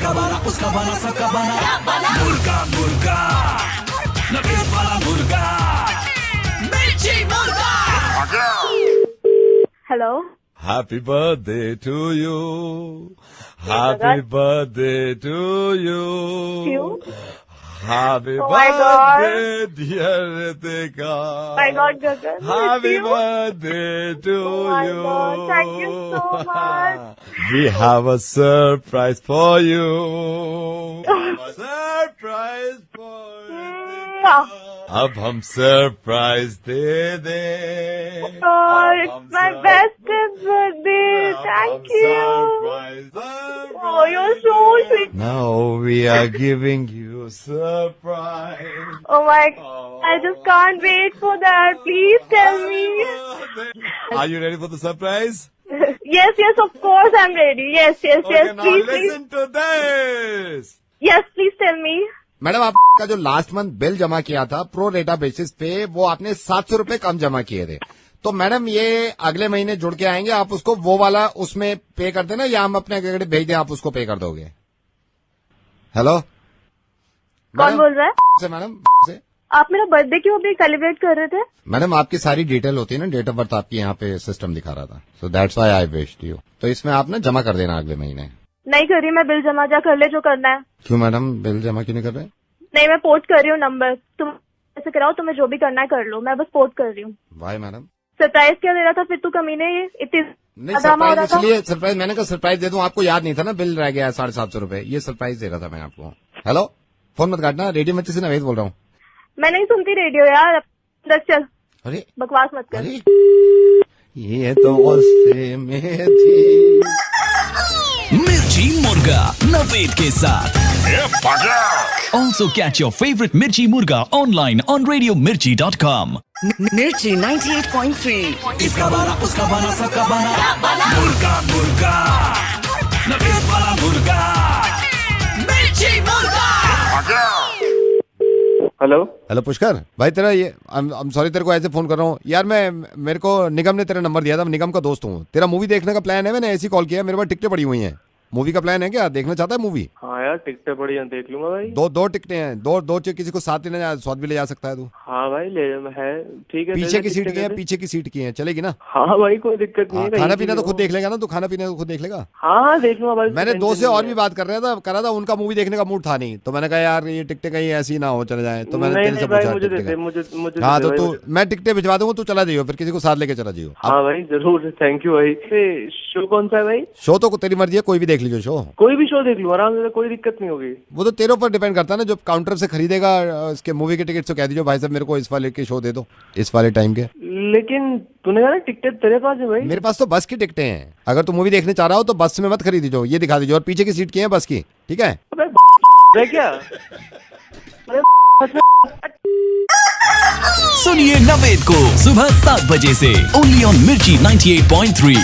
उसका बना सबका बना मुर्गा मुर्गा नवीद वाला मुर्गा मिर्ची मुर्गा। Hello. Happy birthday to you. Happy birthday to you. Happy birthday, dear Ritika. My God, Gagan. Happy birthday to you. God, thank you so much. We have a surprise for you. Surprise for Ritika. अब हम surprise they they. It's my best birthday. Thank you. Oh, you're so sweet. Now we are giving you surprise. Oh my God, I just can't wait for that. Please tell me. Are you ready for the surprise? Yes, of course I'm ready. Yes. Okay, now Please. listen to this. Yes, please tell me. Madam, आपका जो last month bill जमा किया था pro रेटा basis पे, वो आपने 700 रुपए कम जमा किए थे। तो मैडम ये अगले महीने जुड़ के आएंगे, आप उसको वो वाला उसमें पे कर देना, या हम अपने अगर भेज दें आप उसको पे कर दोगे? हेलो, कौन बोल रहा है? मैडम से आप मेरा बर्थडे क्यों अभी सेलिब्रेट कर रहे थे? मैडम आपकी सारी डिटेल होती है ना, डेट ऑफ बर्थ आपकी यहाँ पे सिस्टम दिखा रहा था, so that's why I wished you. तो इसमें आप ना जमा कर देना अगले महीने। नहीं कर रही मैं बिल जमा, जा कर ले जो करना है। क्यों मैडम, बिल जमा क्यों नहीं कर रहे? नहीं, मैं पोस्ट कर रही हूँ नंबर, तुम ऐसे कराओ, तुम्हें जो भी करना है कर लो, मैं बस पोस्ट कर रही हूँ। Y madam? सरप्राइज क्या दे रहा था फिर तू कमीने? ये इतनी नहीं, सरप्राइज इसलिए सरप्राइज मैंने कहा सरप्राइज दे दूं, आपको याद नहीं था ना बिल रह गया है 750 रुपए, ये सरप्राइज दे रहा था मैं आपको। हेलो, फोन मत काटना, रेडियो में से नवेद बोल रहा हूँ। मैं नहीं सुनती रेडियो यार, अंदर चल। अरे बकवास मत कर। अरे ये तो गुस्से में थी। मिर्ची मुर्गा नवीद के साथ। Also catch your favorite Mirchi Murga online on RadioMirchi.com. Mirchi 98.3. इसका बना उसका बना सबका बना मुर्गा मुर्गा नवीद वाला मुर्गा मिर्ची मुर्गा। हेलो पुष्कर भाई, तेरा ये सॉरी तेरे को ऐसे फोन कर रहा हूँ यार, मेरे को निगम ने तेरा नंबर दिया था, मैं निगम का दोस्त हूँ। तेरा मूवी देखने का प्लान है, मैंने ऐसी कॉल किया, मेरे पास टिकटें पड़ी हुई हैं। मूवी का प्लान है क्या, देखना चाहता है मूवी? हाँ यार, टिकटें पड़ी हैं, देख लूंगा भाई। दो टिकटें हैं, दो किसी को साथ लेना जा, साथ भी ले जा सकता है तू। हाँ भाई ले है, ठीक है। पीछे की सीट की है, पीछे की सीट की है, चलेगी ना? हाँ भाई कोई दिक्कत नहीं है। खाना पीना तो खुद देख लेगा ना तू, खाना पीना तो खुद देख लेगा। हाँ देख लूंगा भाई। मैंने दोस्त से और भी बात कर रहा था, उनका मूवी देखने का मूड था नहीं, तो मैंने कहा यार ये टिकटें कहीं ऐसी ना हो चले जाए, तो मैंने तेरे से पूछा। हाँ तो तू, मैं टिकटें भिजवा दूंगा, तू चला जाइयो, फिर किसी को साथ लेके चला जाइयो। हाँ भाई जरूर, थैंक यू भाई। शो कौन सा है भाई? शो तो तेरी मर्जी है, कोई भी देख लीजिए शो, कोई भी शो देख लूँ आराम से, कोई दिक्कत नहीं होगी। वो तो तेरे ऊपर डिपेंड करता है ना, जो काउंटर से खरीदेगा इसके मूवी के टिकट, तो कह दीजिए भाई साहब मेरे को इस वाले के शो दे दो, इस वाले टाइम के। लेकिन तूने कहा टिकट तेरे पास है भाई? मेरे पास तो बस की टिकटें हैं, अगर तू मूवी देखने चाह रहा हो तो बस में मत खरीदी, जो ये दिखा दीजिए, और पीछे की सीट की है बस की, ठीक है? क्या सुनिए नवेद को सुबह 7 बजे से ओनली ऑन मिर्ची 98.3।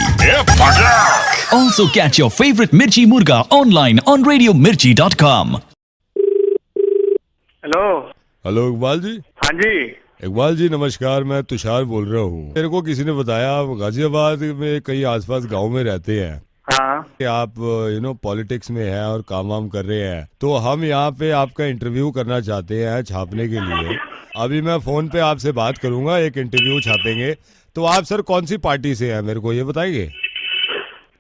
Also catch your favorite Mirchi Murga online on RadioMirchi.com. Hello Iqbal ji. हाँ जी इकबाल जी नमस्कार, मैं तुषार बोल रहा हूँ। मेरे को किसी ने बताया आप गाजियाबाद में कई आसपास गांव में रहते हैं। हाँ कि आप पॉलिटिक्स में हैं और काम वाम कर रहे हैं, तो हम यहाँ पे आपका इंटरव्यू करना चाहते हैं छापने के लिए। अभी मैं फोन पे आपसे बात करूंगा, एक इंटरव्यू छापेंगे। तो आप सर कौन सी पार्टी से हैं, मेरे को ये बताएंगे?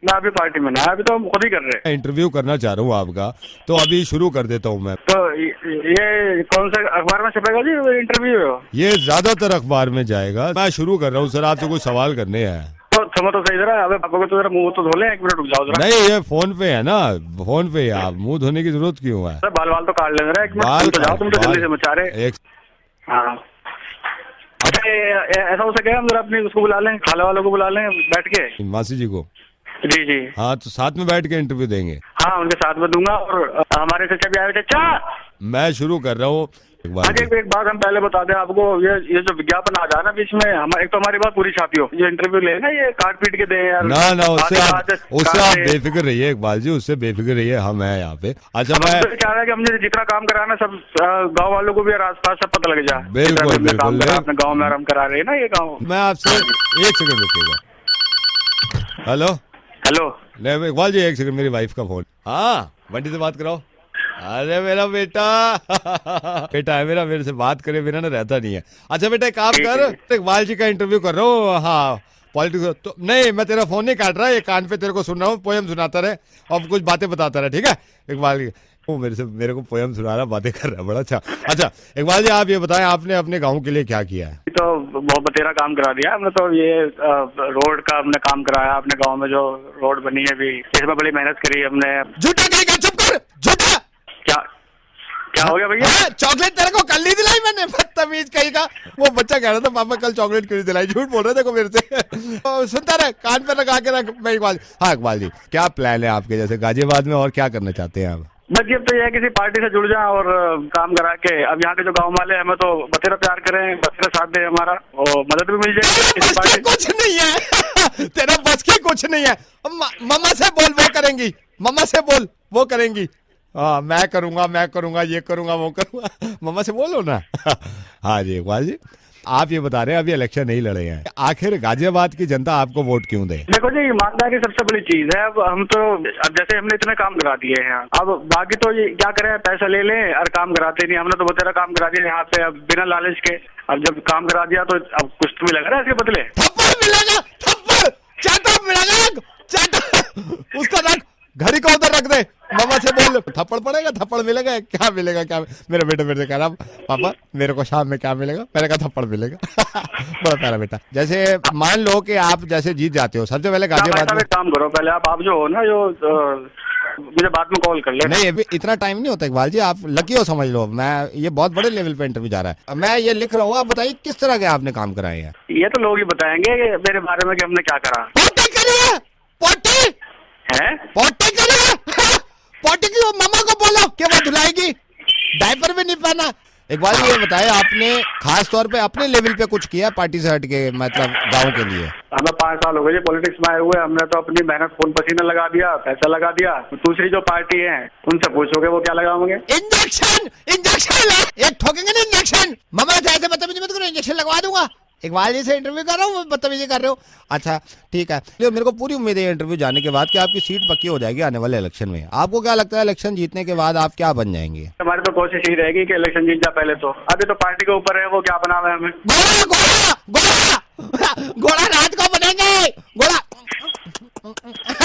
मैं अभी पार्टी में ना, अभी तो हम खुद ही कर रहे हैं। इंटरव्यू करना चाह रहा हूँ आपका, तो अभी शुरू कर देता हूँ मैं। तो ये कौन सा अखबार में छपेगा जी इंटरव्यू? ये ज्यादातर अखबार में जाएगा। मैं शुरू कर रहा हूँ सर, आपसे कुछ सवाल करने हैं। तो समझ तो सही जरा, अबे पापा को तो जरा मुंह तो धो ले, 1 मिनट रुक जाओ जरा। नहीं ये फोन पे है ना, फोन पे आप मुंह धोने की जरूरत क्यों है? बाल वाल तो काट ले जरा, 1 मिनट तो जाओ, तुम तो जल्दी से बेचारे। हाँ ऐसा हो सके हम जरा अपनी उसको बुला लें, खाला वालों को बुला लें बैठ के, मासी जी को। जी जी हाँ तो साथ में बैठ के इंटरव्यू देंगे। हाँ उनके साथ में दूंगा। और हमारे चचा भी आए, चचा मैं शुरू कर रहा हूँ। एक बात हम पहले बता दें आपको, ये जो विज्ञापन आ जाए ना बीच में, एक तो हमारी बात पूरी छापी हो, ये इंटरव्यू लेना, ये काट पीट के दे यार। ना उससे आप बेफिक्र रहिए इकबाल जी, उससे बेफिक्र रहिए, हम हैं यहाँ पे। अच्छा मैं चाह रहा है कि हमने जितना काम कराना सब गाँव वालों को भी आस पास सब पता लग जाए। बिल्कुल अपने गाँव में आराम करा रहे हैं ना ये गाँव। मैं आपसे 1 सेकंड रुकिएगा। हेलो हेलो नहीं इकबाल जी 1 सेकंड, मेरी वाइफ का फोन। हाँ बंटी से बात कराओ। अरे मेरा बेटा बेटा है मेरा, मेरे से बात करे बिना ना रहता नहीं है। अच्छा बेटा एक काम कर, इकबाल जी का इंटरव्यू कर रहा हूँ। हाँ पॉलिटिक्स तो नहीं, मैं तेरा फोन नहीं काट रहा, ये कान पे तेरे को सुन रहा हूँ, पोयम सुनाता रहे और कुछ बातें बताता रहे, ठीक है इकबाल की। वो मेरे को पोयम सुना रहा, बातें कर रहा है, बड़ा अच्छा। अच्छा इकबाल जी आप ये बताएं, आपने अपने गाँव के लिए क्या किया है? तो बहुत बतेरा काम करा दिया हमने तो। ये रोड का हमने काम कराया अपने गांव में, जो रोड बनी है अभी, इसमें बड़ी मेहनत करी हमने। झूठा कहेगा, चुप कर, झूठा। क्या हो गया भैया? चॉकलेट तेरे को कल नहीं दिलाई मैंने, बदतमीज कहीं का। वो बच्चा कह रहा था पापा कल चॉकलेट क्यों नहीं दिलाई, झूठ बोल रहे देखो मेरे से। सुनता रहे, कान पे लगा के रख। मैं इकबाल, हाँ इकबाल जी क्या प्लान है आपके, जैसे गाजियाबाद में और क्या करना चाहते हैं आप? बस ये तो ये है किसी पार्टी से जुड़ जाए और काम करा के, अब यहाँ के जो गांव वाले हमें तो बतेरा प्यार करें, बतेरा साथ दे हमारा, और मदद भी मिल जाए। कुछ नहीं है तेरा बस की कुछ नहीं है। मम्मा से बोल, वो करेंगी, मम्मा से बोल वो करेंगी। हाँ मैं करूंगा ये करूंगा वो करूंगा, मम्मा से बोलो ना। हाँ जी इकबाल जी आप ये बता रहे हैं अभी इलेक्शन नहीं लड़े हैं, आखिर गाजियाबाद की जनता आपको वोट क्यों दे? देखो जी ईमानदारी सबसे बड़ी चीज है। अब हम तो अब जैसे हमने इतने काम करा दिए हैं, अब बाकी तो ये क्या करें, पैसा ले लें और काम कराते नहीं। हमने तो बतेरा काम करा दिया यहाँ पे, अब बिना लालच के। अब जब काम करा दिया तो अब कुछ तो मिलेगा ना इसके बदले। थप्पड़ मिलेगा, थप्पड़ चाटा मिलेगा, चाटा उसका रख, घड़ी को उधर रख दे, मामा से बोल थप्पड़ पड़ेगा, थप्पड़ मिलेगा, क्या मिलेगा क्या? मेरा बेटा मेरे से कह रहा पापा मेरे को शाम में क्या मिलेगा, मैंने कहा थप्पड़ मिलेगा। बड़ा प्यारा बेटा। जैसे मान लो कि आप जैसे जीत जाते हो, सबसे पहले गाजियाबाद में काम करो, पहले आप जो हो ना जो मुझे बाद में कॉल कर ले। नहीं अभी इतना टाइम नहीं होता इकबाल जी, आप लकी हो समझ लो। मैं ये बहुत बड़े लेवल पे इंटरव्यू जा रहा है, मैं ये लिख रहा हूँ, आप बताइए किस तरह के आपने काम कराए हैं? ये तो लोग ही बताएंगे मेरे बारे में कि हमने क्या करा। पोटी की वो मामा को बोलो कि वो धुलाएगी, डायपर भी नहीं पहना। इकबाल जी ये बताए आपने खास तौर पे अपने लेवल पे कुछ किया पार्टी से हट के, मतलब गांव के लिए? हमें 5 साल हो गए पॉलिटिक्स में आए हुए, हमने तो अपनी मेहनत खून पसीना लगा दिया, पैसा लगा दिया। दूसरी जो पार्टी है उनसे पूछोगे वो क्या लगाओगे? इंजेक्शन एक ठोकेंगे ना इंजेक्शन। मामा जैसे बदतमीजी मत करो, इंजेक्शन लगवा दूंगा। इकबाल जी से इंटरव्यू कर रहा हूँ, बदतमीजी कर रहे हो। अच्छा ठीक है, मेरे को पूरी उम्मीद है इंटरव्यू जाने के बाद कि आपकी सीट पक्की हो जाएगी आने वाले इलेक्शन में। आपको क्या लगता है इलेक्शन जीतने के बाद आप क्या बन जाएंगे? हमारी तो कोशिश ही रहेगी कि इलेक्शन जीत जाए पहले तो। अभी तो पार्टी के ऊपर है वो क्या बना हुआ है हमें। घोड़ा रात को बनेंगे, घोड़ा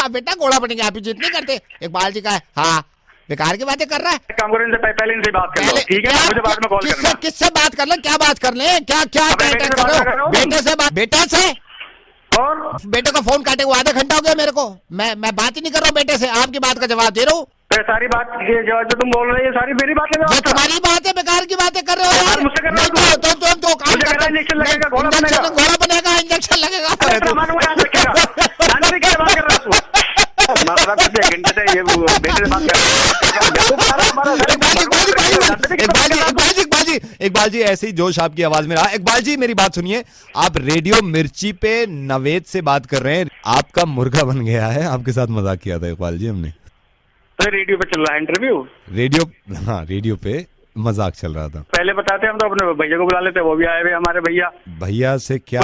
बेटा घोड़ा बनेंगे, आप जीत नहीं करते। इकबाल जी का है, हाँ बेकार की बातें कर रहा है। काम करो, इनसे पहले इनसे बात कर लो, ठीक है? मुझे बाद में कॉल करना। किससे बात कर ले, क्या बात कर ले, क्या क्या करो? बेटे से बात, बेटा से। और बेटे को फोन काटे हुआ आधा घंटा हो गया मेरे को, मैं बात ही नहीं कर रहा हूँ बेटे से, आपकी बात का जवाब दे रहा हूँ। सारी बात ये जो तुम बोल रहे हो ये सारी मेरी बात लगा, तुम्हारी बात है, बेकार की बातें कर रहे हो यार। मुझसे कर रहे हो तो काम करना, इंजेक्शन लगेगा, घोड़ा बनेगा, इंजेक्शन लगेगा। इकबाल जी ऐसे ही जोश आपकी आवाज में रहा। इकबाल जी मेरी बात सुनिए, आप रेडियो मिर्ची पे नवेद से बात कर रहे हैं, आपका मुर्गा बन गया है, आपके साथ मजाक किया था इकबाल जी हमने। रेडियो पे चल रहा है इंटरव्यू? रेडियो, हाँ रेडियो पे मजाक चल रहा था। पहले बताते हम तो अपने भैया को बुला लेते, वो भी आए हुए हमारे भैया। भैया से क्या?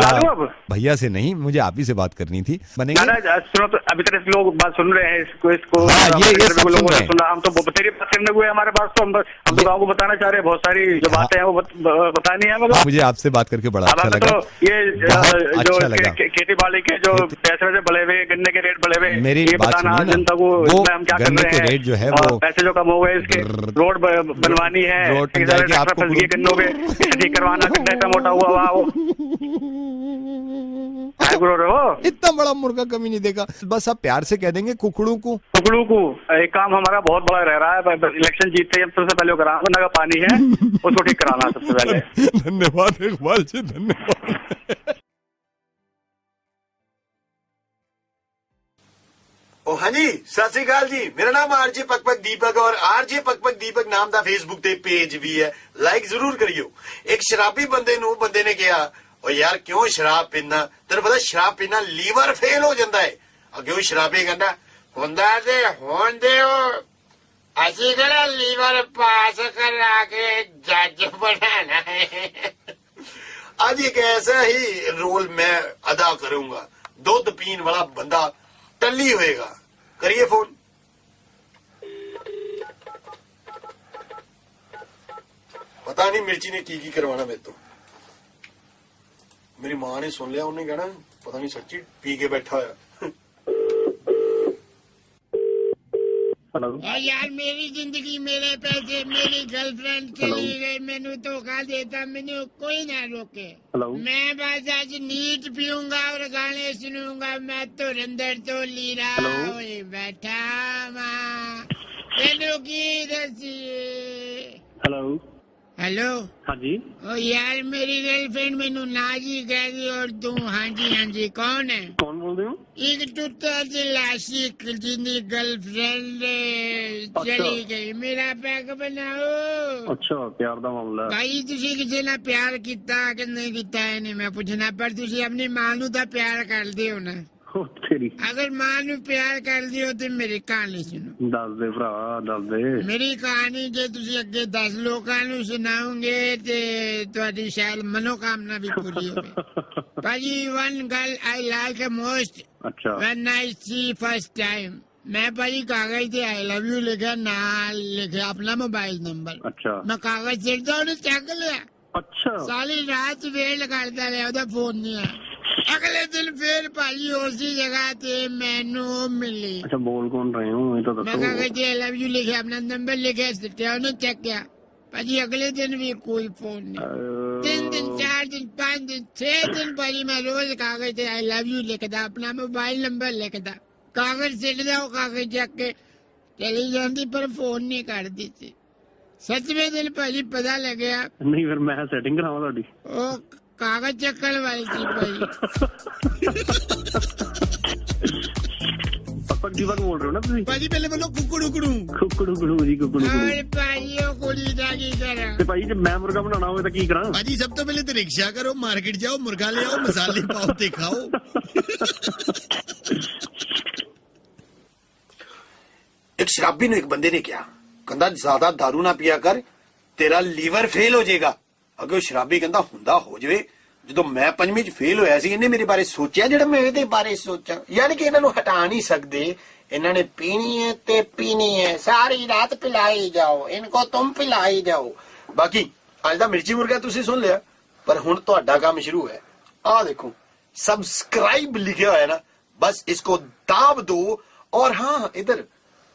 भैया से नहीं, मुझे आप ही से बात करनी थी। बनेंगे? सुनो तो अभी तक लोग बात सुन रहे हैं इसको हाँ, ये सुना। हम तो तेरी बात करने हुए हमारे पास, तो हम तो गाँव को बताना चाह रहे हैं, बहुत सारी जो बातें हैं वो बतानी है। मतलब मुझे आपसे बात करके बड़ा अच्छा लगा। ये जो खेती बाड़ी के जो पैसे वैसे बढ़े हुए, गन्ने के रेट बढ़े हुए, मेरी बताना जनता को हम क्या कर रहे हैं, रेट जो है वो पैसे जो कम हो गए, इसके रोड बनवानी है, आपको ठीक करवाना, इतना मोटा हुआ वो। इतना बड़ा मुर्गा कभी नहीं देखा। बस आप प्यार से कह देंगे कुकड़ू को। एक काम हमारा बहुत बड़ा रह रहा है, इलेक्शन जीतते ही सबसे पहले कराना का पानी है उसको ठीक कराना सबसे पहले। धन्यवाद इकबाल जी, धन्यवाद। ओ हाँ जी, सत श्री अकाल जी। मेरा नाम आरजे पकपक दीपक और आरजे पकपक दीपक नाम ਦਾ फेसबुक ਤੇ पेज भी है, लाइक जरूर करियो। एक शराबी बंदे ने कहा, ओ यार क्यों शराब पीना, तेरे पता शराब पीना लीवर फेल हो जाता है। अगे शराबी कहता हुंदा ते होन दे असि केड़ा लीवर पास करा के जज बनाना है। आज एक ऐसा ही रोल मैं अदा करूंगा, दूध पीने वाला बंदा टल्ली होएगा। करिए फोन। पता नहीं मिर्ची ने की करवाना मेरे तो। मेरी मां ने सुन लिया, उन्हें कहना पता नहीं सच्ची पी के बैठा है। हेलो यार, मेरी जिंदगी, मेरे पैसे, मेरी गर्लफ्रेंड चली गई, मैंने धोखा देता, मैंने कोई ना रोके। मैं बस आज नीट पीऊंगा और गाने सुनूंगा, मैं तो अंदर तो लीरा बैठा माँ की रसी। हेलो हाँ जी। ओ यार, मेरी गर्लफ्रेंड मैनू ना जी कह दी और तू हाँ जी कौन है? कौन बोल रहे हो? एक टुੱਟਾ लाशिक जिंदी गर्लफ्रेंड चली गई, मेरा पैक बनाओ। अच्छा, प्यार दा मामला है भाई। तुसी किसी ना प्यार किता कि नहीं किता है नहीं मैं पूछना, पर तुसी अपनी मां नू तां प्यार करदे हो ना? तेरी अगर मां नू प्यार करदे हो ते मेरी कहानी सुनो। दस दे भरा, दस दे। मेरी कहानी जे तुसी अगे 10 लोकां नू सुनाओगे ते तुहाडी शायद मनोकामना भी पूरी होवे। भाजी, one girl I like most when I see first time, मैं भाजी कागज ते आई लव यू लिखा, नाल लिखा अपना मोबाइल नंबर। अच्छा। मैं कागज सिरदा उन्हें चक लिया। अच्छा। सारी रात वेट करता रहा, ओदा फोन नहीं आया। अगले दिन फिर भाजी उसी जगह ते मैनू मिली। अच्छा, बोल कौन रहे हो ये तो मैं कागज आई लव यू लिखा, अपना नंबर लिखा, सिट्टिया उन्हें चेक किया। भाजी अगले दिन भी कोई फोन नहीं। 3 दिन, 4 दिन, 5 दिन, 6 दिन भाजी मैं रोज कागज पे आई लव यू लिखता, अपना मोबाइल नंबर लिखता, कागज सिटदा, वो कागज चक के चली जाती, पर फोन नहीं करती थी। 7वें दिन भाजी पता लग गया। नहीं, फिर मैं सेटिंग करावा ਤੁਹਾਡੀ। ओ कागज चक्कर वाली थी भाजी। पक्का दीपक बोल रहे हो ना तुम? भाजी पहले बोलो कुकड़ू कुकड़ू कुकड़ू जी, कुकड़ू। और भाई ओ कुड़ी दा की करा? ਤੇ ਭਾਈ ਜੇ ਮੈਂ ਮੁਰਗਾ ਬਣਾਉਣਾ ਹੋਵੇ ਤਾਂ ਕੀ ਕਰਾਂ? भाजी सब तो पहले तो रिक्शा करो, मार्केट जाओ, मुर्गा ले आओ, मसाले पाओ ते खाओ। एक शराबी ने एक बंदे ने कहा, कहता ज्यादा दारू ना पिया कर, तेरा लीवर फेल हो जाएगा। अगर शराबी कहता हुंदा हो जाए, ਜਦੋਂ ਮੈਂ 5ਵੀਂ ਚ ਫੇਲ ਹੋਇਆ ਸੀ, ਇਹਨੇ ਮੇਰੇ ਬਾਰੇ ਸੋਚਿਆ ਜਿਹੜਾ ਮੈਂ ਇਹਦੇ ਬਾਰੇ ਸੋਚਾਂ। ਯਾਨੀ ਕਿ ਇਹਨਾਂ ਨੂੰ ਹਟਾ ਨਹੀਂ ਸਕਦੇ, ਇਹਨਾਂ ਨੇ ਪੀਣੀ ਹੈ ਤੇ ਪੀਣੀ ਹੈ, ਸਾਰੀ ਰਾਤ ਪਿਲਾਈ ਜਾਓ, ਇਨਕੋ ਤੁਮ ਪਿਲਾਈ ਜਾਓ। ਬਾਕੀ ਅੱਜ ਦਾ ਮਿਰਚੀ ਮੁਰਗਾ ਤੁਸੀਂ ਸੁਣ ਲਿਆ, ਪਰ ਹੁਣ ਤੁਹਾਡਾ ਕੰਮ ਸ਼ੁਰੂ ਹੈ। ਆਹ ਦੇਖੋ सब्सक्राइब लिखा है ना, बस इसको दाब दो। और हाँ, इधर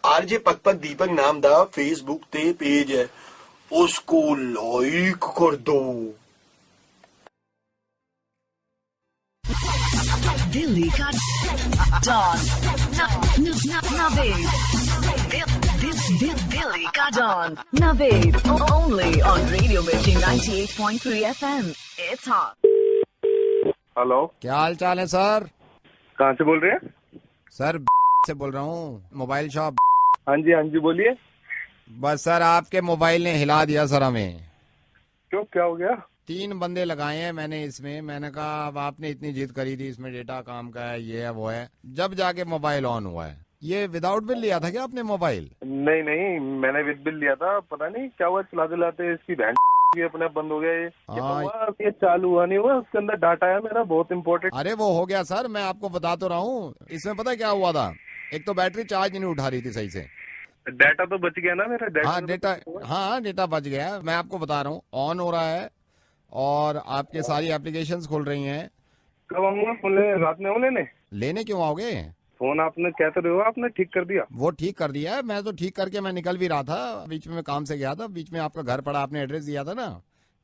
आरजे पकपक दीपक नाम दा फेसबुक ते पेज है, उसको लाइक कर दो। दिल्ली का डॉन नवेद, दिल्ली का don Naved, only on Radio Mirchi 98.3 FM। It's hot. Hello, क्या हाल चाल है सर? कहाँ से बोल रहे हैं? सर से बोल रहा हूँ, मोबाइल शॉप। हाँ जी बोलिए। बस सर आपके मोबाइल ने हिला दिया सर हमें। क्यों, क्या हो गया? 3 बंदे लगाए हैं मैंने इसमें। मैंने कहा अब आपने इतनी जिद करी थी, इसमें डेटा काम का है, ये है वो है, जब जाके मोबाइल ऑन हुआ है। ये विदाउट बिल लिया था क्या आपने मोबाइल? नहीं, मैंने विद बिल लिया था। पता नहीं क्या हुआ, चलाते चलाते इसकी बैंड अपने बंद हो गया। ये चालू हुआ नहीं हुआ, उसके अंदर डाटा है मेरा बहुत इंपॉर्टेंट। अरे वो हो गया सर, मैं आपको बता तो रहा हूँ। इसमें पता क्या हुआ था, एक तो बैटरी चार्ज नहीं उठा रही थी सही से। डाटा तो बच गया ना मेरा? डेटा बच गया। मैं आपको बता रहा हूँ, ऑन हो रहा है और आपके सारी एप्लीकेशंस खुल रही हैं। कब आऊंगा? रात में आऊँ लेने क्यों आओगे? फोन आपने कहते रहे हो, आपने ठीक कर दिया? वो ठीक कर दिया है, मैं तो ठीक करके मैं निकल भी रहा था। बीच में मैं काम से गया था, बीच में आपका घर पड़ा, आपने एड्रेस दिया था ना,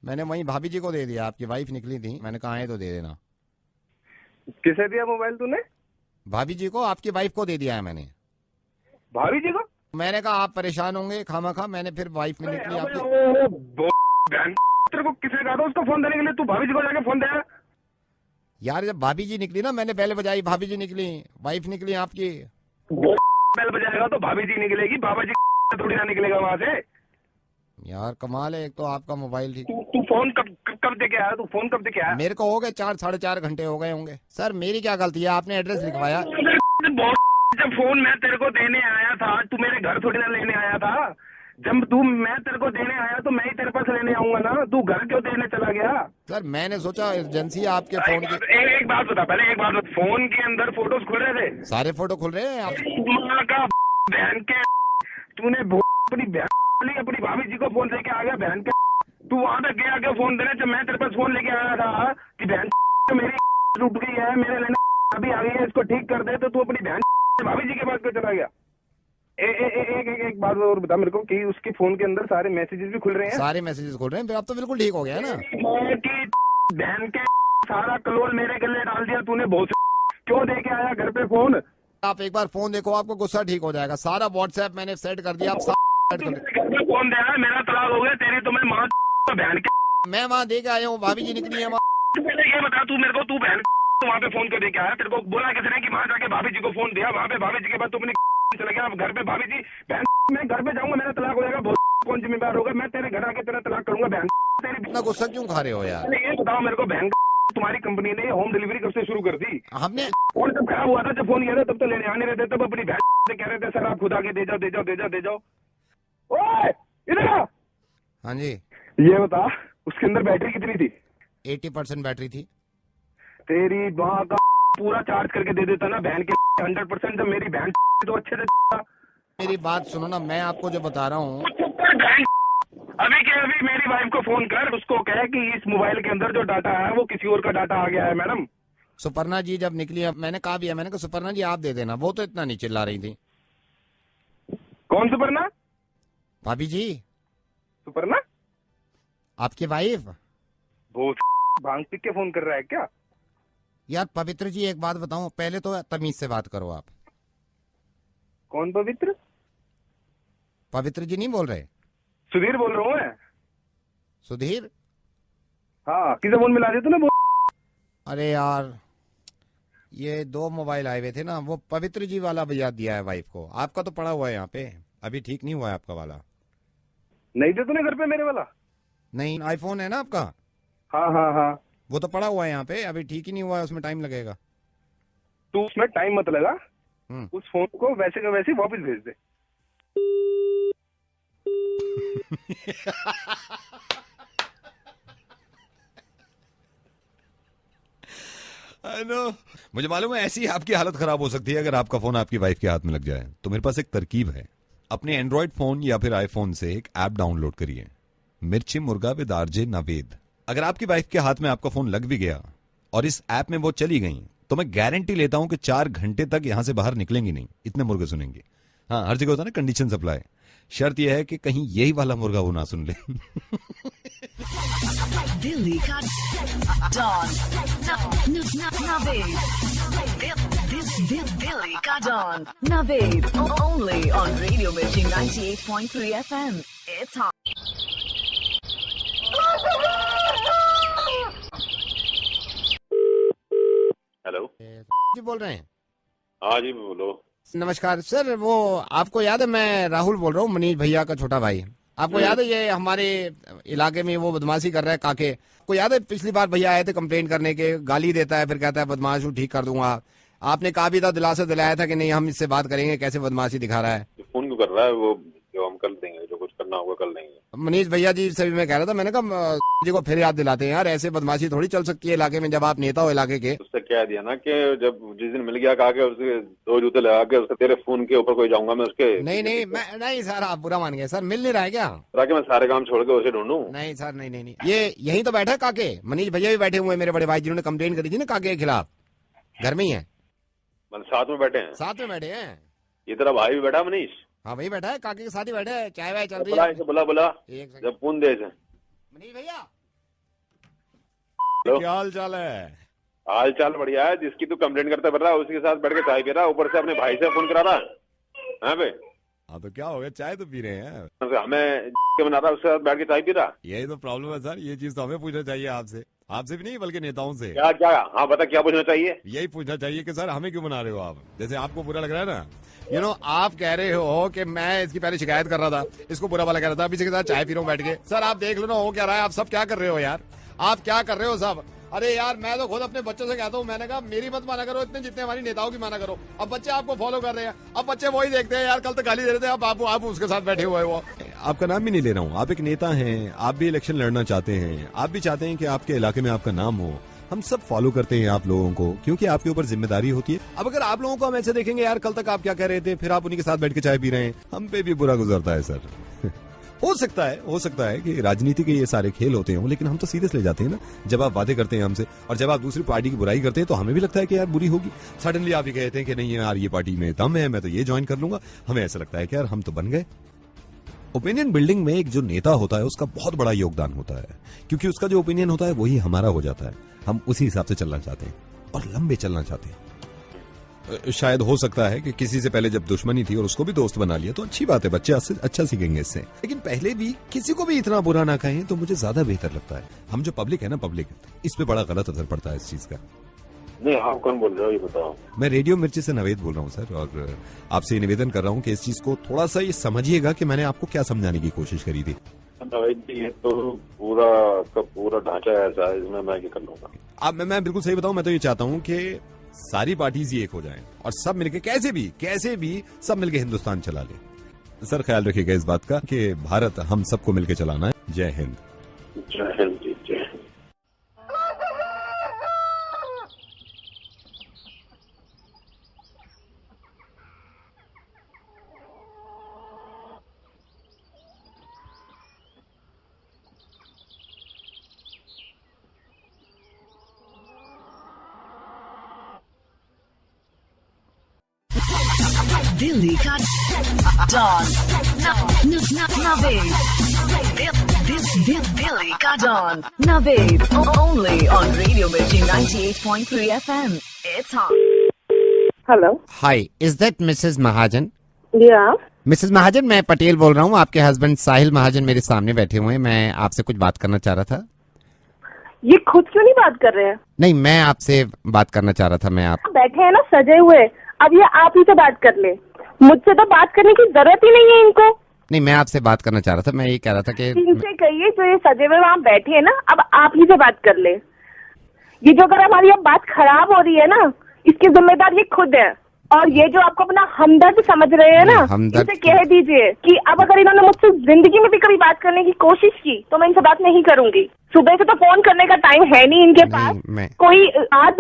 मैंने वहीं भाभी जी को दे दिया। आपकी वाइफ निकली थी, मैंने कहा है तो दे देना। किसे दिया मोबाइल तूने? भाभी जी को, आपकी वाइफ को दे दिया है मैंने। भाभी जी को? मैंने कहा आप परेशान होंगे खामा, मैंने फिर वाइफ में निकली आपकी। तेरे को किसने कहा था उसको फोन देने के लिए? तू भाभी जी को जाके फोन दे यार। जब भाभी जी निकली ना, मैंने पहले बजाई, भाभी जी निकली, वाइफ निकली आपकी। बेल बजाएगा तो भाभी जी निकलेगी, बाबा जी थोड़ी ना निकलेगा वहाँ से। यार कमाल है, एक तो आपका मोबाइल ठीक। तू फोन कब दे के आया? तू फोन कब दे के आया? मेरे को हो गए 4-4.5 घंटे हो गए होंगे। सर मेरी क्या गलती है, आपने एड्रेस लिखवाया। जब फोन मैं तेरे को देने आया था, तू मेरे घर थोड़ी ना लेने आया था। जब मैं तेरे को देने आया तो मैं ही तेरे पास लेने आऊंगा ना, तू घर क्यों देने चला गया? सर मैंने सोचा एजेंसी आपके फोन की। एक बात बता, पहले एक बात बता, फोन के अंदर फोटोज खुल रहे थे? सारे फोटो खुल रहे हैं आप। माँ का बहन के, तूने अपनी बहन अपनी भाभी जी को फोन लेके आ गया बहन के। तू वहां तक गया क्या फोन देने, जब मैं तेरे पास फोन लेके आया था कि बहन मेरी टूट गई है, मेरे लेने अभी आ गई है, इसको ठीक कर दे, तो तू अपनी बहन भाभी जी के पास क्यों चला गया? एक बात और बता मेरे को कि उसके फोन के अंदर सारे मैसेजेस भी खुल रहे हैं। सारे मैसेजेस खुल रहे हैं, अब तो बिल्कुल ठीक हो गया ना। बहन के सारा कलोल मेरे गले डाल दिया तूने, बहुत क्यों दे के आया घर पे फोन? आप एक बार फोन देखो, आपको गुस्सा ठीक हो जाएगा। सारा व्हाट्सएप मैंने सेट कर दिया, आप सेट कर दिया। फोन दे रहा है, मेरा तलाक हो गया, तेरी तो मैं माँ बहन के। मैं वहाँ दे के आया हूँ, भाभी जी निकली है वहाँ। पहले ये बता तू मेरे को, तू बहन वहाँ पे फोन कर दे के आया, तेरे को बोला किसने कि वहाँ जाके भाभी जी को फोन दिया, वहाँ पे भाभी जी के बाद तू अपनी चला गया, अब घर पे भाभी जी बहन, मैं घर पे जाऊंगा मेरा तलाक हो जाएगा, बहुत कौन जिम्मेदार होगा? मैं तेरे घर आके तेरा तलाक करूंगा बहन। इतना गुस्सा क्यों खा रहे हो यार? ये बताओ मेरे को बहन, तुम्हारी कंपनी ने होम डिलीवरी कब से शुरू कर दी? हमने और जब खराब हुआ था, जब फोन किया था, तब तो लेने आने रहते, तब अपनी बहन से कह रहे थे सर आप खुद आके दे जाओ दे जाओ दे जाओ दे जाओ। ओए इधर आ। हाँ जी, ये बता उसके अंदर बैटरी कितनी थी? 80% बैटरी थी। तेरी माँ का पूरा चार्ज करके दे देता ना बहन के 100%, जब मेरी बहन तो अच्छे से। मेरी बात सुनो ना, मैं आपको जो बता रहा हूँ, अभी के अभी मेरी वाइफ को फोन कर, उसको कहे कि इस मोबाइल के अंदर जो डाटा है वो किसी और का डाटा आ गया है मैडम। सुपर्णा जी जब निकली, मैंने कहा भी है, मैंने कहा सुपर्णा जी आप दे देना, वो तो इतना नहीं चिल्ला रही थी। कौन सुपर्णा? भाभी जी, सुपर्णा आपकी वाइफ। वो भांग पी के फोन कर रहा है क्या? यार पवित्र जी एक बात बताऊं, पहले तो तमीज से बात करो आप। कौन पवित्र? पवित्र जी नहीं बोल रहे? सुधीर बोल रहा हूँ मैं। सुधीर? हाँ, किसे फोन मिला दिया तूने? अरे यार ये 2 मोबाइल आए हुए थे ना, वो पवित्र जी वाला भैया दिया है वाइफ को। आपका तो पड़ा हुआ है यहाँ पे, अभी ठीक नहीं हुआ है आपका वाला। नहीं थे तूने घर पे मेरे वाला? नहीं, आईफोन है ना आपका? हाँ हाँ हाँ, वो तो पड़ा हुआ है यहाँ पे, अभी ठीक ही नहीं हुआ है, उसमें टाइम लगेगा। तू उसमें टाइम मत लगा, उस फोन को वैसे का वैसे वापस भेज दे। I know. मुझे मालूम है ऐसी आपकी हालत खराब हो सकती है अगर आपका फोन आपकी वाइफ के हाथ में लग जाए। तो मेरे पास एक तरकीब है, अपने एंड्रॉइड फोन या फिर आईफोन से एक ऐप डाउनलोड करिए, मिर्ची मुर्गा विद आरजे नावेद। अगर आपकी वाइफ के हाथ में आपका फोन लग भी गया और इस ऐप में वो चली गई, तो मैं गारंटी लेता हूं कि 4 घंटे तक यहां से बाहर निकलेंगी नहीं, इतने मुर्गे सुनेंगे। हाँ, हर जगह होता है ना कंडीशन सप्लाई, शर्त यह है कि कहीं यही वाला मुर्गा वो ना सुन ले। दिल्ली का डॉन दिल्ली का don Naved only on Radio Mirchi 98.3 FM। It's hot. Hello जी बोल रहे हैं? हाँ जी बोलो। नमस्कार सर, वो आपको याद है, मैं राहुल बोल रहा हूँ, मनीष भैया का छोटा भाई। आपको याद है ये हमारे इलाके में वो बदमाशी कर रहा है काके? आपको याद है पिछली बार भैया आए थे कंप्लेन करने के, गाली देता है फिर कहता है बदमाश हूँ ठीक कर दूंगा। आपने कहा भी था, दिलासा दिलाया था कि नहीं हम इससे बात करेंगे, कैसे बदमाशी दिखा रहा है। फोन क्यों कर रहा है? वो जो हम कर देंगे, जो कुछ करना होगा कर लेंगे। मनीष भैया जी से भी मैं कह रहा था, मैंने कहा जी को फिर याद दिलाते हैं यार, ऐसे बदमाशी थोड़ी चल सकती है इलाके में जब आप नेता हो इलाके के। उससे क्या दिया ना कि जब जिस दिन मिल गया कहा के उसके 2 जूते लगा के उसके तेरे फोन के ऊपर कोई जाऊंगा मैं उसके। नहीं मैं नहीं सर, आप बुरा मान गए सर, मिल नहीं रहा है क्या? ताकि मैं सारे काम छोड़ के उसे ढूंढूं? नहीं सर, नहीं ये यही तो बैठा है काके, मनीष भैया भी बैठे हुए हैं, मेरे बड़े भाई जिन्होंने कंप्लेन करी थी ना काके के खिलाफ, घर में ही है। मतलब साथ में बैठे हैं? साथ में बैठे हैं। ये तेरा भाई भी बैठा मनीष? हाँ वही बैठा है, काके के साथ ही बैठा है, चाय वाय चल रही है। बोला जब फोन दे मनीष भैया। क्या हाल चाल है? हाल चाल बढ़िया है। जिसकी तू कंप्लेंट करता फिर रहा है उसके साथ बैठ के चाय पी रहा है, ऊपर से अपने भाई से फोन करा रहा है भाई। हाँ तो क्या हो गया, चाय तो पी रहे हैं। हमें बना रहा है उसके साथ बैठ के चाय पी रहा। यही तो प्रॉब्लम है सर, ये चीज तो हमें पूछना चाहिए आपसे भी नहीं बल्कि नेताओं से। क्या? हाँ बता क्या पूछना चाहिए? यही पूछना चाहिए कि सर हमें क्यों बना रहे हो आप? जैसे आपको बुरा लग रहा है ना, आप कह रहे हो कि मैं इसकी पहले शिकायत कर रहा था, इसको बुरा वाला कह रहा था, अभी इसके साथ चाय पी रहा हूँ बैठ के। सर आप देख लो ना हो क्या रहा है, आप सब क्या कर रहे हो यार, आप क्या कर रहे हो सब? अरे यार मैं तो खुद अपने बच्चों से कहता हूँ, मैंने कहा मेरी मत माना करो इतने जितने हमारी नेताओं की माना करो। अब बच्चे आपको फॉलो कर रहे हैं, अब बच्चे वही देखते हैं यार, कल तक गाली दे रहे थे, अब आप उसके साथ बैठे हुए हो। आपका नाम भी नहीं ले रहा हूँ, आप एक नेता हैं, आप भी इलेक्शन लड़ना चाहते हैं, आप भी चाहते हैं कि आपके इलाके में आपका नाम हो। हम सब फॉलो करते हैं आप लोगों को क्योंकि आपके ऊपर जिम्मेदारी होती है। अब अगर आप लोगों को हम ऐसे देखेंगे यार, कल तक आप क्या कह रहे थे, फिर आप उन्हीं के साथ बैठ के चाय पी रहे हैं, हम पे भी बुरा गुजरता है सर। हो सकता है कि राजनीति के ये सारे खेल होते हों, लेकिन हम तो सीरियस ले जाते हैं ना जब आप वादे करते हैं हमसे, और जब आप दूसरी पार्टी की बुराई करते हैं तो हमें भी लगता है कि यार बुरी होगी। सडनली आप ये कहते हैं कि नहीं यार ये पार्टी में दम है, मैं तो ये ज्वाइन कर लूंगा, हमें ऐसा लगता है कि यार हम तो बन गए। ओपिनियन बिल्डिंग में एक जो नेता होता है उसका बहुत बड़ा योगदान होता है, क्योंकि उसका जो ओपिनियन होता है वही हमारा हो जाता है। हम उसी हिसाब से चलना चाहते हैं और लंबे चलना चाहते हैं। शायद हो सकता है कि किसी से पहले जब दुश्मनी थी और उसको भी दोस्त बना लिया तो अच्छी बात है, बच्चे अच्छा सीखेंगे इससे, लेकिन पहले भी किसी को भी इतना बुरा ना कहें तो मुझे ज्यादा बेहतर लगता है। हम जो पब्लिक है ना, पब्लिक इस पे बड़ा गलत असर पड़ता है इस चीज का। नहीं, आप कौन बोल रहे हो ये बताओ। मैं रेडियो मिर्ची से नवेद बोल रहा हूँ सर, और आपसे ये निवेदन कर रहा हूँ कि इस चीज को थोड़ा सा ये समझिएगा कि मैंने आपको क्या समझाने की कोशिश करी थी। नवेद जी, ये तो पूरा ढांचा ऐसा है, इसमें मैं क्या कर लूंगा। अब मैं बिल्कुल सही बताऊं, मैं तो ये चाहता हूं कि सारी पार्टीज ही एक हो जाएं और सब मिलके कैसे भी सब मिलके हिंदुस्तान चला ले। सर ख्याल रखिएगा इस बात का कि भारत हम सबको मिलके चलाना है। जय हिंद। जय हिंद जी, जय हिंद। दिल्ली का डॉन नवेद, दिल्ली का don Naved, only on Radio Mirchi 98.3 FM. It's hot. Hello. Hi, is that Mrs. Mahajan? Yeah. Mrs. महाजन, मैं पटेल बोल रहा हूँ। आपके हस्बैंड साहिल महाजन मेरे सामने बैठे हुए हैं। मैं आपसे कुछ बात करना चाह रहा था। ये खुद क्यों नहीं बात कर रहे हैं? नहीं, मैं आपसे बात करना चाह रहा था। मैं आप बैठे हैं ना सजे हुए, अब ये आप ही से बात कर ले, मुझसे तो बात करने की जरूरत ही नहीं है इनको। नहीं, मैं आपसे बात करना चाह रहा था। मैं ये कह रहा था कि इनसे कहिए जो ये सजे हुए वहाँ बैठे हैं ना, अब आप ही से बात कर ले। ये जो अगर हमारी अब बात खराब हो रही है ना, इसकी जिम्मेदार ये खुद है। और ये जो आपको अपना हमदर्द समझ रहे हैं ना, इनसे कह दीजिए कि अब अगर इन्होंने मुझसे जिंदगी में भी कभी बात करने की कोशिश की तो मैं इनसे बात नहीं करूंगी। सुबह से तो फोन करने का टाइम है नहीं इनके पास, कोई बात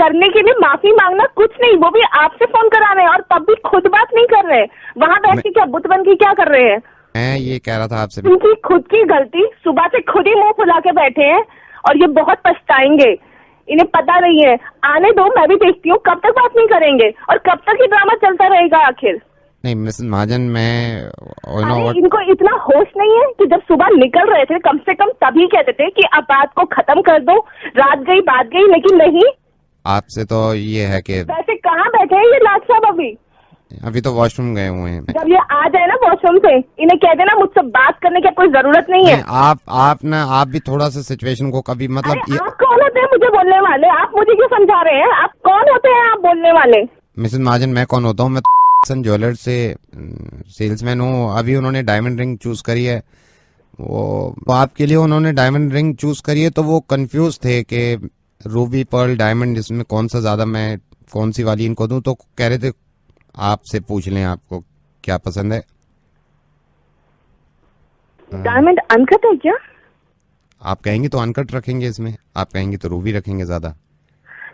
करने के लिए माफी मांगना कुछ नहीं, वो भी आपसे फोन करा रहे हैं और तब भी खुद बात नहीं कर रहे। वहाँ बैठ के क्या बुत बन के क्या कर रहे हैं? मैं ये कह रहा था आपसे, उनकी खुद की गलती, सुबह से खुद ही मुंह फुला के बैठे हैं और ये बहुत पछताएंगे। इन्हें पता नहीं है, आने दो, मैं भी देखती हूँ कब तक बात नहीं करेंगे और कब तक ये ड्रामा चलता रहेगा आखिर। नहीं मिसेस महाजन, मैं इनको इतना होश नहीं है कि जब सुबह निकल रहे थे कम से कम तभी कहते थे कि अब बात को खत्म कर दो, रात गई बात गई, लेकिन नहीं। आपसे तो ये है कि वैसे कहाँ बैठे हैं ये लाट साहब? अभी तो वॉशरूम गए हुए हैं। जब ये आ जाए ना वॉशरूम से, इन्हें कह देना मुझसे बात करने की कोई जरूरत नहीं है। आप भी थोड़ा सा सिचुएशन को कभी मतलब आप कौन होते हैं मुझे बोलने वाले? आप मुझे क्यों समझा रहे हैं? आप कौन होते हैं आप बोलने वाले? मिसेस महाजन, मैं कौन होता हूँ? मैं ज्वेलर्स से सेल्समैन हूँ। अभी उन्होंने डायमंड रिंग चूज करी है, वो आपके लिए उन्होंने डायमंड रिंग चूज करी है, तो वो कंफ्यूज थे कि रूबी पर्ल डायमंड इसमें कौन सा ज्यादा, मैं कौन सी वाली इनको दूं, तो कह रहे थे आपसे पूछ लें आपको क्या पसंद है। डायमंड अनकट है क्या? आप कहेंगी तो अनकट रखेंगे इसमें, आप कहेंगी तो रूबी रखेंगे ज्यादा।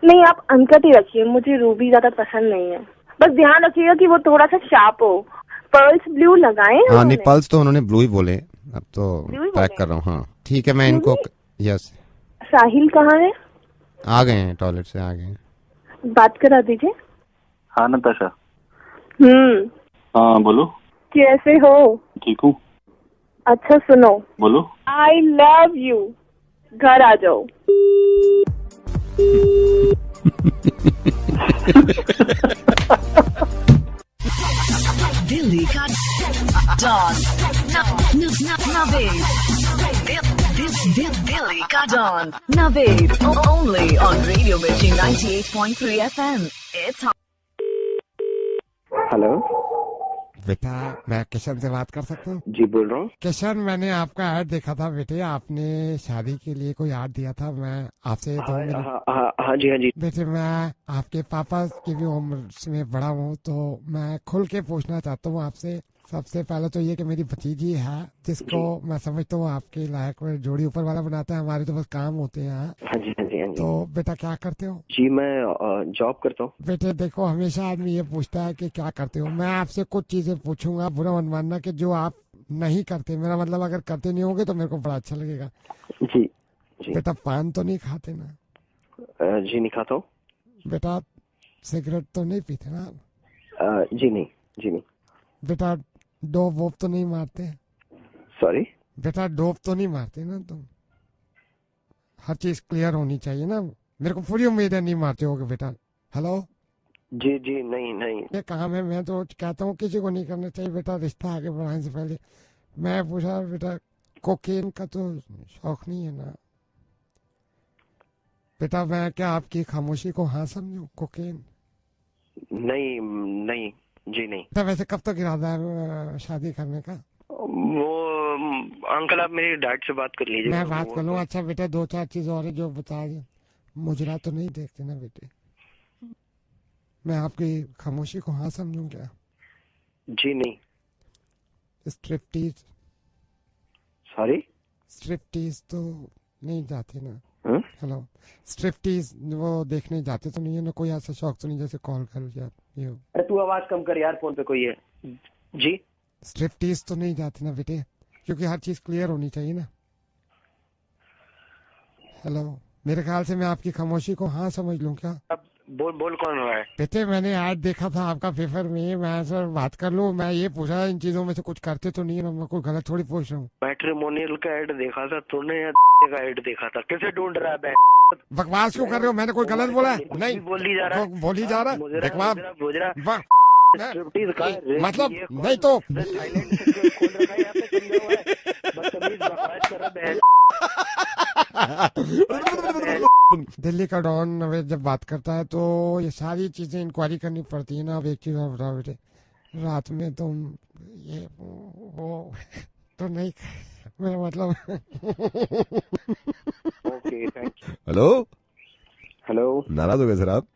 नहीं, आप अनकट ही रखिए, मुझे रूबी ज्यादा पसंद नहीं है। बस ध्यान रखिएगा कि वो थोड़ा सा शार्प हो। पर्ल्स ब्लू लगाए? हाँ नहीं, पर्ल्स तो उन्होंने ब्लू ही बोले, अब तो पैक कर रहा हूँ। हाँ ठीक है, मैं इनको यस। साहिल कहाँ है? आ गए हैं, टॉयलेट से आ गए हैं। बात करा दीजिए। हाँ नताशा। हाँ बोलो। कैसे हो? ठीक हूँ। अच्छा सुनो, बोलो। आई लव यू, घर आ जाओ। दिल्ली का डॉन नवेद, दिल्ली का don Naved, only on Radio Mirchi 98.3 FM. It's hot. Hello बेटा, मैं किशन से बात कर सकता हूँ? जी बोल रहा हूँ। किशन, मैंने आपका ऐड देखा था बेटे, आपने शादी के लिए कोई ऐड दिया था। मैं आपसे हाँ जी हाँ जी। बेटे, मैं आपके पापा की भी उम्र में बड़ा हूँ, तो मैं खुल के पूछना चाहता हूँ आपसे। सबसे पहले तो ये कि मेरी भतीजी है, जिसको मैं समझता हूँ आपके लायक जोड़ी ऊपर वाला बनाता है, हमारे तो बस काम होते हैं। हाँ जी हाँ जी हाँ जी। तो बेटा क्या करते हो? जी मैं जॉब करता हूँ। बेटे देखो, हमेशा आदमी ये पूछता है कि क्या करते हो। मैं आपसे कुछ चीजें पूछूंगा, बुरा मत मानना कि जो आप नहीं करते, मेरा मतलब अगर करते नहीं होंगे तो मेरे को बड़ा अच्छा लगेगा। जी जी। बेटा पान तो नहीं खाते ना? जी नहीं खाता हूँ। बेटा सिगरेट तो नहीं पीते ना? जी नहीं, जी नहीं। बेटा डोप वोप तो नहीं मारते? सॉरी? बेटा डोप तो नहीं मारते ना तुम? हर चीज क्लियर होनी चाहिए ना, मेरे को पूरी उम्मीद है नहीं मारते होगे बेटा। हेलो? जी जी नहीं नहीं। ये काम है, मैं तो कहता हूँ किसी को नहीं करना चाहिए बेटा रिश्ता आगे बढ़ाने से पहले। मैं पूछा बेटा कोकेन का तो शौक नहीं है ना? बेटा मैं क्या आपकी खामोशी को हाँ समझूं? कोकेन नहीं नहीं जी नहीं। बेटा वैसे कब तक इरादा है शादी करने का? वो अंकल आप मेरी डैड से बात कर लीजिए। मैं बात कर लूँ। अच्छा बेटा दो चार चीज और है जो बता दें। मुजरा तो नहीं देखते ना बेटे? मैं आपकी खामोशी को हाँ समझूं क्या? जी नहीं। स्ट्रिप्टीज? सॉरी? स्ट्रिप्टीज तो नहीं जाते ना? हेलो? स्ट्रिप्टीज वो देखने जाते तो नहीं है ना? कोई ऐसा शौक तो नहीं जैसे कॉल कर लिया? अरे तू आवाज कम कर यार, फोन पे कोई है। जी? स्ट्रिप्टीज तो नहीं जाते ना बेटे? क्योंकि हर चीज क्लियर होनी चाहिए ना। हेलो? मेरे ख्याल से मैं आपकी खामोशी को हाँ समझ लूं क्या? अब बोल कौन रहा है? बेटे मैंने ऐड देखा था आपका पेपर में, मैं सर बात कर लूं। मैं ये पूछा इन चीजों में से कुछ करते तो नहीं है ना? मैं कोई गलत थोड़ी पूछ रहा हूँ। मैट्रिमोनियल का ऐड देखा था तूने या का ऐड देखा था? किसे ढूंढ रहा है? बकवास क्यों कर रहे हो? मैंने कोई गलत बोला है? नहीं बोली जा रहा है। बोली जा रहा बकवास मतलब नहीं तो दिल्ली का डॉन नवेद जब बात करता है तो ये सारी चीजें इंक्वायरी करनी पड़ती है ना। अब एक चीज और बताओ बेटे, रात में तुम ये वो तो नहीं, मेरा मतलब okay thank you. Hello? Hello? नाराज हो गए सर आप?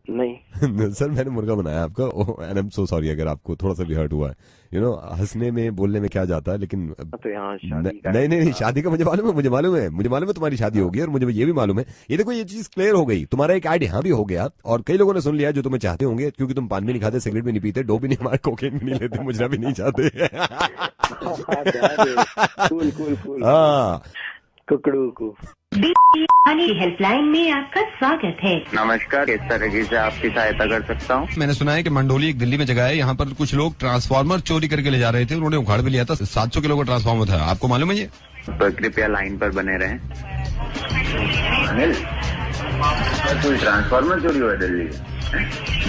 नहीं सर मैंने मुर्गा बनाया आपका, and I am so sorry अगर आपको थोड़ा सा भी हर्ट हुआ है। यू नो हंसने में बोलने में क्या जाता है, लेकिन तो यहाँ शादी का नहीं शादी का मुझे मालूम है तुम्हारी शादी होगी, और मुझे ये भी मालूम है। ये देखो ये चीज क्लियर हो गई, तुम्हारा एक ऐड यहाँ भी हो गया और कई लोगों ने सुन लिया जो तुम्हें चाहते होंगे, क्योंकि तुम पान भी नहीं खाते, सिगरेट भी नहीं पीते, डोप भी नहीं मारते, कोकेन भी नहीं लेते, मुजरा भी नहीं चाहते। हाँ कुकड़ू को हेल्पलाइन में आपका स्वागत है। नमस्कार, किस तरीके से आपकी सहायता कर सकता हूँ? मैंने सुना है कि मंडोली एक दिल्ली में जगह है, यहाँ पर कुछ लोग ट्रांसफार्मर चोरी करके ले जा रहे थे, उन्होंने उखाड़ भी लिया था। 700 किलो का ट्रांसफार्मर था, आपको मालूम है ये? तो कृपया लाइन पर बने रहें। अनिल, कोई ट्रांसफार्मर चोरी हुआ दिल्ली में?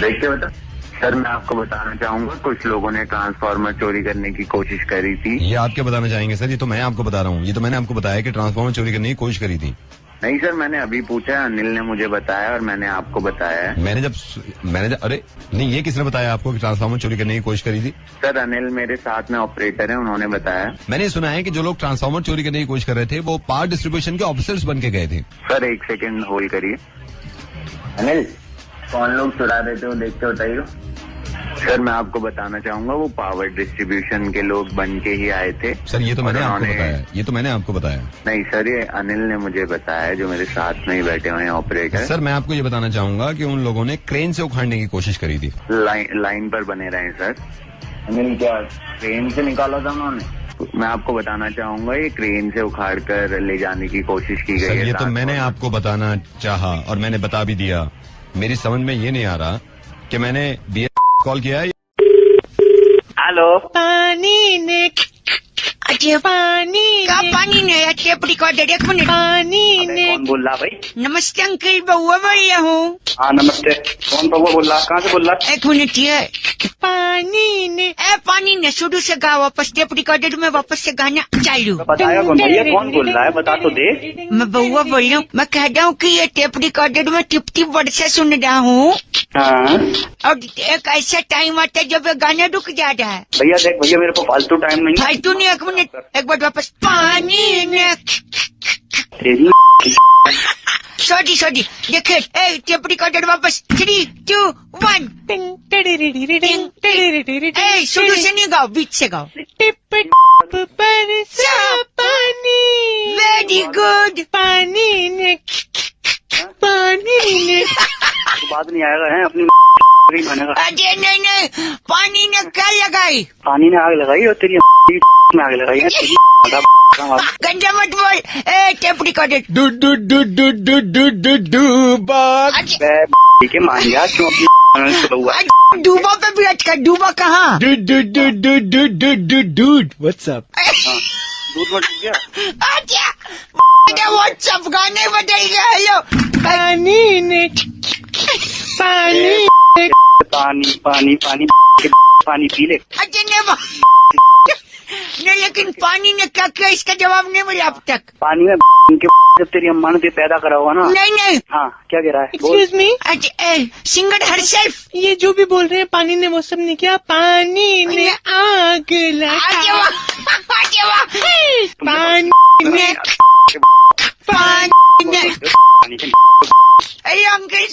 देख के बता। सर मैं आपको बताना चाहूंगा, कुछ लोगों ने ट्रांसफार्मर चोरी करने की कोशिश करी थी। ये आप क्या बताना चाहेंगे सर? ये तो मैं आपको बता रहा हूँ, ये तो मैंने आपको बताया कि ट्रांसफार्मर चोरी करने की कोशिश करी थी। नहीं सर, मैंने अभी पूछा, अनिल ने मुझे बताया और मैंने आपको बताया है। मैंने जब अरे नहीं, ये किसने बताया आपको कि ट्रांसफार्मर चोरी करने की कोशिश करी थी? सर अनिल मेरे साथ में ऑपरेटर है, उन्होंने बताया। मैंने सुना है कि जो लोग ट्रांसफार्मर चोरी करने की कोशिश कर रहे थे वो पावर डिस्ट्रीब्यूशन के ऑफिसर्स बन के गए थे। सर 1 सेकेंड होल्ड करिए। अनिल, कौन लोग चुरा रहे थे वो देख के बताइए। सर मैं आपको बताना चाहूंगा, वो पावर डिस्ट्रीब्यूशन के लोग बन के ही आए थे। सर ये तो मैंने आपको बताया। नहीं सर, ये अनिल ने मुझे बताया, जो मेरे साथ में ही बैठे हुए हैं ऑपरेटर। सर मैं आपको ये बताना चाहूंगा कि उन लोगों ने क्रेन से उखाड़ने की कोशिश करी थी। लाइन पर बने रहे सर। अनिल क्या क्रेन से निकाला था उन्होंने? मैं आपको बताना चाहूंगा, ये क्रेन से उखाड़ कर ले जाने की कोशिश की गई है। ये तो मैंने आपको बताना चाहा और मैंने बता भी दिया। मेरी समझ में ये नहीं आ रहा कि मैंने कॉल किया है। हेलो? पानी ने अच्छा पानी का पानी ने टेप रिकॉर्डेड 1 मिनट। पानी ने कौन बोल रहा भाई? नमस्ते अंकल, बउआ बोल रहा हूँ। हाँ नमस्ते, कौन बउआ बोल रहा? कहाँ से बोल रहा? 1 मिनट ये पानी ने पानी ने शुरू से गा, वापस टेप रिकॉर्डेड में वापस से गाना चालू। बताया कौन भैया, कौन बोल रहा है? बता तो दे। मैं बउआ बोल रहा हूँ। मैं कह रहा हूँ कि ये टेप रिकॉर्डेड में टिप वर्ड से सुन रहा हूँ। हाँ। और एक ऐसा टाइम आता है जब गाना रुक जाता है। भैया देख भैया, मेरे को फालतू टाइम नहीं। फालतू नहीं, 1 मिनट, एक बार वापस। पानी ने सॉरी देखिए, टेप रिकॉर्डेड वापस 3, 2, 1। शुरू से नहीं गाओ, बीच से गाओ। टिप बरसा पानी, वेरी गुड। पानी ने बात नहीं आएगा है अपनी अरे नहीं, पानी ने क्या लगाई? पानी ने आग लगाई और तेरी में आगे लगाई है। गंजा मत बोल। ए टेप रिकॉर्डेड। ठीक है मान गया क्यों डूबा पे भी अटका। डूबा कहाँ? व्हाट्सअप दूध मट गया। अच्छा व्हाट्सअप गाने बदल गया। हेलो पानी ने पानी पानी पानी पानी पानी पी ले। अच्छा नहीं लेकिन पानी ने क्या किया इसका जवाब नहीं मिला अब तक। पानी में इनके जब तेरी अम्मा ने पैदा करा हुआ ना। नहीं हाँ क्या कह रहा है? Excuse me. सिंगर हरसेल्फ ये जो भी बोल रहे हैं पानी ने वो सब ने क्या? पानी ने आग लगाई। पानी ने अरे अंकल